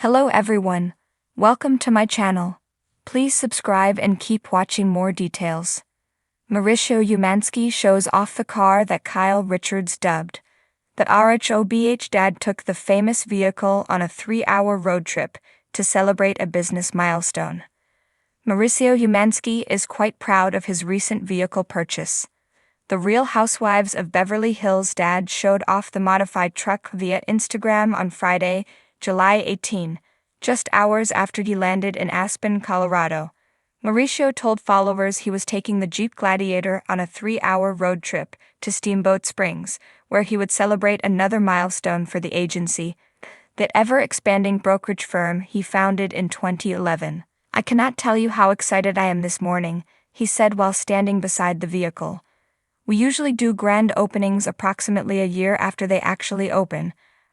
Hello everyone. Welcome to my channel. Please subscribe and keep watching more details. Mauricio Umansky shows off the car that Kyle Richards dubbed. The RHOBH dad took the famous vehicle on a 3-hour road trip to celebrate a business milestone. Mauricio Umansky is quite proud of his recent vehicle purchase. The Real Housewives of Beverly Hills dad showed off the modified truck via Instagram on Friday, July 18, just hours after he landed in Aspen, Colorado. Mauricio told followers he was taking the Jeep Gladiator on a 3-hour road trip to Steamboat Springs, where he would celebrate another milestone for the agency, the ever-expanding brokerage firm he founded in 2011. "I cannot tell you how excited I am this morning," he said while standing beside the vehicle. "We usually do grand openings approximately a year after they actually open.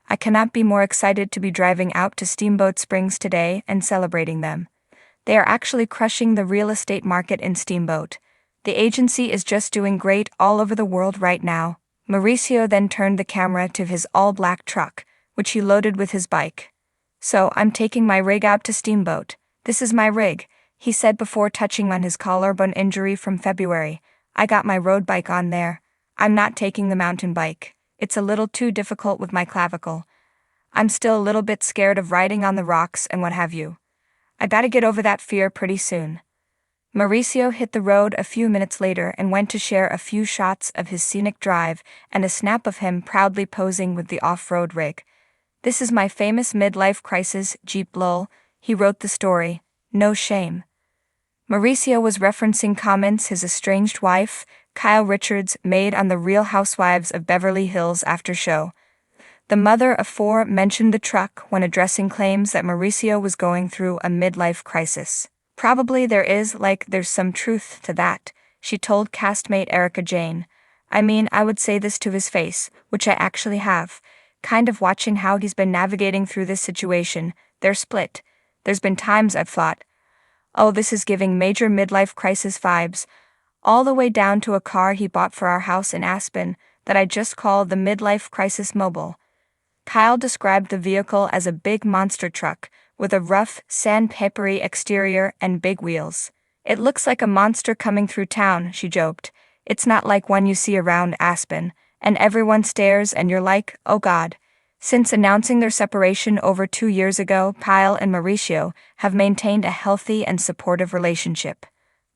I cannot be more excited to be driving out to Steamboat Springs today and celebrating them. They are actually crushing the real estate market in Steamboat. The agency is just doing great all over the world right now." Mauricio then turned the camera to his all-black truck, which he loaded with his bike. "So, I'm taking my rig out to Steamboat. This is my rig," he said before touching on his collarbone injury from February. "I got my road bike on there. I'm not taking the mountain bike. It's a little too difficult with my clavicle. I'm still a little bit scared of riding on the rocks and what have you. I gotta get over that fear pretty soon." Mauricio hit the road a few minutes later and went to share a few shots of his scenic drive and a snap of him proudly posing with the off-road rig. "This is my famous midlife crisis Jeep lol," he wrote the story. "No shame." Mauricio was referencing comments his estranged wife, Kyle Richards, made on the Real Housewives of Beverly Hills after show. The mother of 4 mentioned the truck when addressing claims that Mauricio was going through a midlife crisis. "Probably there's some truth to that," she told castmate Erica Jane. "I mean, I would say this to his face, which I actually have. Kind of watching how he's been navigating through this situation. They're split. There's been times I've thought, oh, this is giving major midlife crisis vibes, all the way down to a car he bought for our house in Aspen that I just call the Midlife Crisis Mobile." Kyle described the vehicle as a big monster truck with a rough, sandpapery exterior and big wheels. "It looks like a monster coming through town," she joked. "It's not like one you see around Aspen, and everyone stares and you're like, oh god." Since announcing their separation over 2 years ago, Kyle and Mauricio have maintained a healthy and supportive relationship.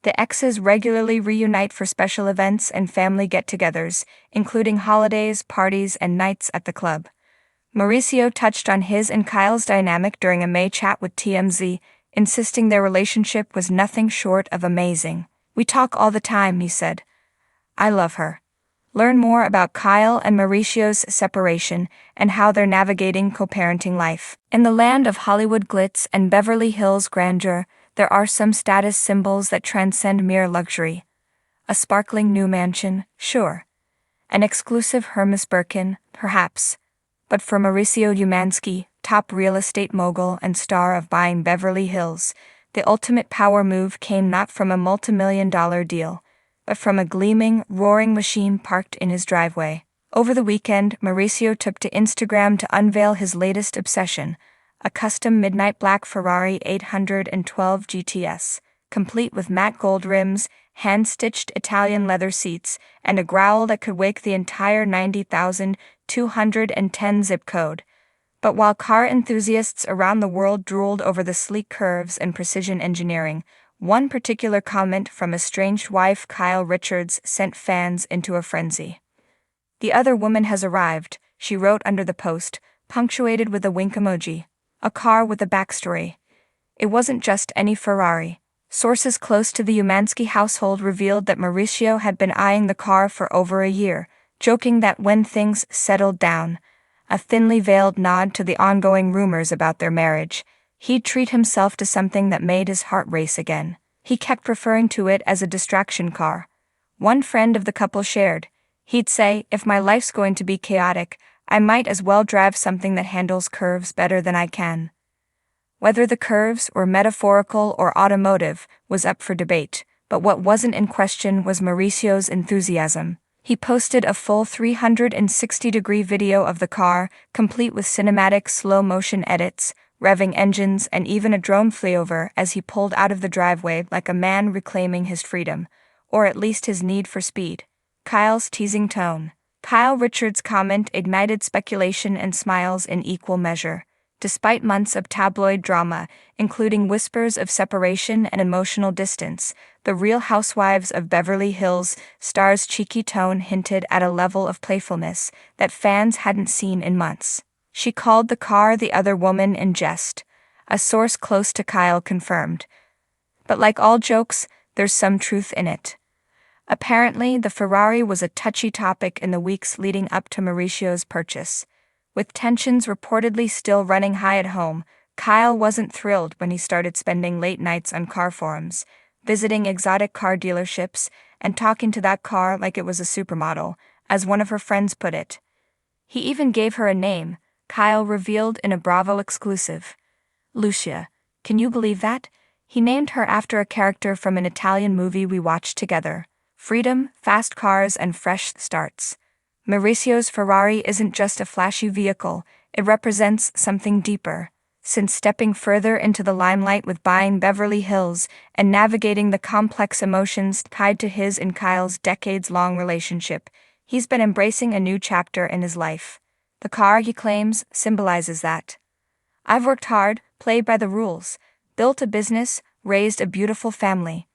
The exes regularly reunite for special events and family get-togethers, including holidays, parties, and nights at the club. Mauricio touched on his and Kyle's dynamic during a May chat with TMZ, insisting their relationship was nothing short of amazing. "We talk all the time," he said. "I love her." Learn more about Kyle and Mauricio's separation and how they're navigating co-parenting life. In the land of Hollywood glitz and Beverly Hills grandeur, there are some status symbols that transcend mere luxury. A sparkling new mansion, sure. An exclusive Hermes Birkin, perhaps. But for Mauricio Umansky, top real estate mogul and star of Buying Beverly Hills, the ultimate power move came not from a multi-million-dollar deal, but from a gleaming, roaring machine parked in his driveway. Over the weekend, Mauricio took to Instagram to unveil his latest obsession, a custom midnight black Ferrari 812 GTS, complete with matte gold rims, hand-stitched Italian leather seats, and a growl that could wake the entire 90,210 zip code. But while car enthusiasts around the world drooled over the sleek curves and precision engineering, one particular comment from estranged wife Kyle Richards sent fans into a frenzy. "The other woman has arrived," she wrote under the post, punctuated with a wink emoji. A car with a backstory. It wasn't just any Ferrari. Sources close to the Umansky household revealed that Mauricio had been eyeing the car for over a year, joking that when things settled down, a thinly veiled nod to the ongoing rumors about their marriage, he'd treat himself to something that made his heart race again. He kept referring to it as a distraction car. One friend of the couple shared, he'd say, "If my life's going to be chaotic, I might as well drive something that handles curves better than I can." Whether the curves were metaphorical or automotive was up for debate, but what wasn't in question was Mauricio's enthusiasm. He posted a full 360-degree video of the car, complete with cinematic slow-motion edits, revving engines, and even a drone flew over as he pulled out of the driveway like a man reclaiming his freedom, or at least his need for speed. Kyle's teasing tone. Kyle Richards' comment ignited speculation and smiles in equal measure. Despite months of tabloid drama, including whispers of separation and emotional distance, the Real Housewives of Beverly Hills star's cheeky tone hinted at a level of playfulness that fans hadn't seen in months. She called the car the other woman in jest, a source close to Kyle confirmed. But like all jokes, there's some truth in it. Apparently, the Ferrari was a touchy topic in the weeks leading up to Mauricio's purchase. With tensions reportedly still running high at home, Kyle wasn't thrilled when he started spending late nights on car forums, visiting exotic car dealerships, and talking to that car like it was a supermodel, as one of her friends put it. He even gave her a name, Kyle revealed in a Bravo exclusive. Lucia. Can you believe that? He named her after a character from an Italian movie we watched together. Freedom, fast cars, and fresh starts. Mauricio's Ferrari isn't just a flashy vehicle, it represents something deeper. Since stepping further into the limelight with buying Beverly Hills and navigating the complex emotions tied to his and Kyle's decades-long relationship, he's been embracing a new chapter in his life. The car, he claims, symbolizes that. I've worked hard, played by the rules, built a business, raised a beautiful family.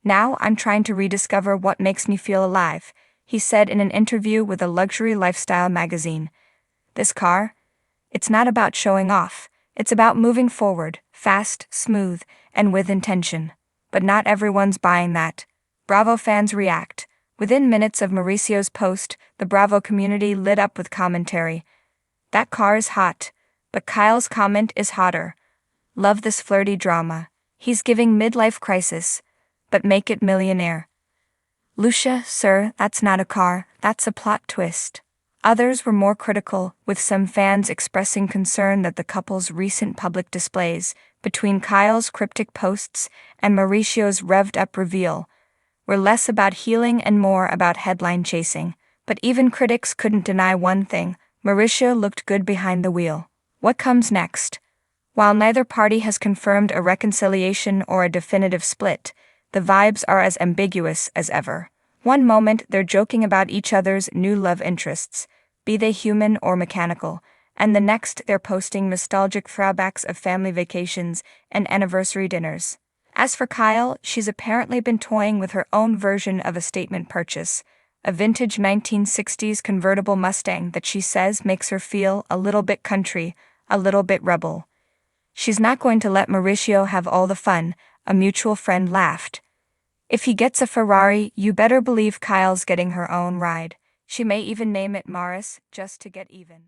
Now I'm trying to rediscover what makes me feel alive, he said in an interview with a luxury lifestyle magazine. This car? It's not about showing off, it's about moving forward, fast, smooth, and with intention. But not everyone's buying that. Bravo fans react. Within minutes of Mauricio's post, the Bravo community lit up with commentary. That car is hot, but Kyle's comment is hotter. Love this flirty drama. He's giving midlife crisis, but make it millionaire. Lucia, sir, that's not a car, that's a plot twist. Others were more critical, with some fans expressing concern that the couple's recent public displays, between Kyle's cryptic posts and Mauricio's revved-up reveal, were less about healing and more about headline chasing. But even critics couldn't deny one thing: Mauricio looked good behind the wheel. What comes next? While neither party has confirmed a reconciliation or a definitive split, the vibes are as ambiguous as ever. One moment they're joking about each other's new love interests, be they human or mechanical, and the next they're posting nostalgic throwbacks of family vacations and anniversary dinners. As for Kyle, she's apparently been toying with her own version of a statement purchase, a vintage 1960s convertible Mustang that she says makes her feel a little bit country, a little bit rebel. She's not going to let Mauricio have all the fun, a mutual friend laughed. If he gets a Ferrari, you better believe Kyle's getting her own ride. She may even name it Maurice just to get even.